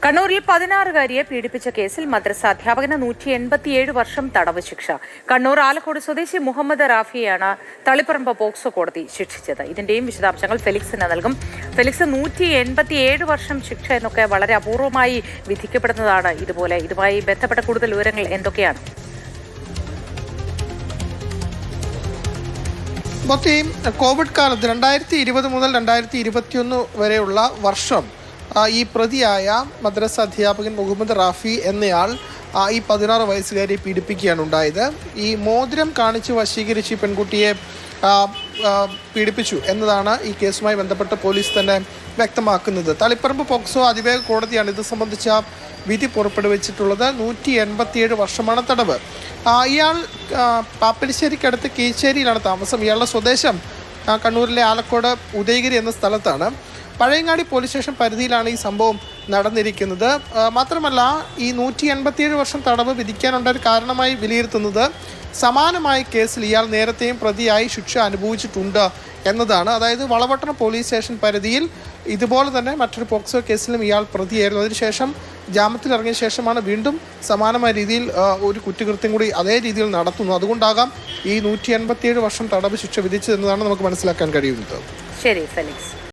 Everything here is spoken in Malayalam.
കണ്ണൂരിൽ 16-കാരിയെ പീഡിപ്പിച്ച കേസിൽ മദ്രസ അധ്യാപകന് 187 വർഷം തടവ് ശിക്ഷ. കണ്ണൂർ ആലക്കോട് സ്വദേശി മുഹമ്മദ് റാഫിയെയാണ് തളിപ്പറമ്പ് പോക്സോ കോടതി ശിക്ഷിച്ചത്. ഇതിന്റെയും വിശദാംശങ്ങൾ ഫെലിക്സിന് നൽകും. ഫെലിക്സ്, 187 വർഷം ശിക്ഷ എന്നൊക്കെ വളരെ അപൂർവമായി വിധിക്കപ്പെടുന്നതാണ്. ഇതുമായി ബന്ധപ്പെട്ട കൂടുതൽ വിവരങ്ങൾ എന്തൊക്കെയാണ്? കോവിഡ് കാലത്ത് 2020 മുതൽ 2021 വരെയുള്ള വർഷം ഈ പ്രതിയായ മദ്രസ അധ്യാപകൻ മുഹമ്മദ് റാഫി എന്നയാൾ ഈ 16 വയസ്സുകാരിയെ പീഡിപ്പിക്കുകയാണ് ഉണ്ടായത്. ഈ മോതിരം കാണിച്ച് വശീകരിച്ച് പെൺകുട്ടിയെ പീഡിപ്പിച്ചു എന്നതാണ് ഈ കേസുമായി ബന്ധപ്പെട്ട് പോലീസ് തന്നെ വ്യക്തമാക്കുന്നത്. തളിപ്പറമ്പ് പോക്സോ അതിവേഗ കോടതിയാണ് ഇത് സംബന്ധിച്ച വിധി പുറപ്പെടുവിച്ചിട്ടുള്ളത്. 187 വർഷമാണ് തടവ്. ഇയാൾ പാപ്പലിശ്ശേരിക്കടുത്ത് കീച്ചേരിയിലാണ് താമസം. ഇയാളുടെ സ്വദേശം കണ്ണൂരിലെ ആലക്കോട് ഉദയഗിരി എന്ന സ്ഥലത്താണ്. പഴയങ്ങാടി പോലീസ് സ്റ്റേഷൻ പരിധിയിലാണ് ഈ സംഭവം നടന്നിരിക്കുന്നത്. മാത്രമല്ല, ഈ 187 വർഷം തടവ് വിധിക്കാനുണ്ടായ ഒരു കാരണമായി വിലയിരുത്തുന്നത് സമാനമായ കേസിൽ ഇയാൾ നേരത്തെയും പ്രതിയായി ശിക്ഷ അനുഭവിച്ചിട്ടുണ്ട് എന്നതാണ്. അതായത് വളപട്ടണം പോലീസ് സ്റ്റേഷൻ പരിധിയിൽ ഇതുപോലെ തന്നെ മറ്റൊരു പോക്സോ കേസിലും ഇയാൾ പ്രതിയായിരുന്നു. അതിനുശേഷം ജാമ്യത്തിലിറങ്ങിയ ശേഷമാണ് വീണ്ടും സമാനമായ രീതിയിൽ ഒരു കുറ്റകൃത്യം കൂടി അതേ രീതിയിൽ നടത്തുന്നു. അതുകൊണ്ടാകാം ഈ 187 വർഷം തടവ് ശിക്ഷ വിധിച്ചതെന്നതാണ് നമുക്ക് മനസ്സിലാക്കാൻ കഴിയുന്നത്. ശരി ഫെലിക്സ്.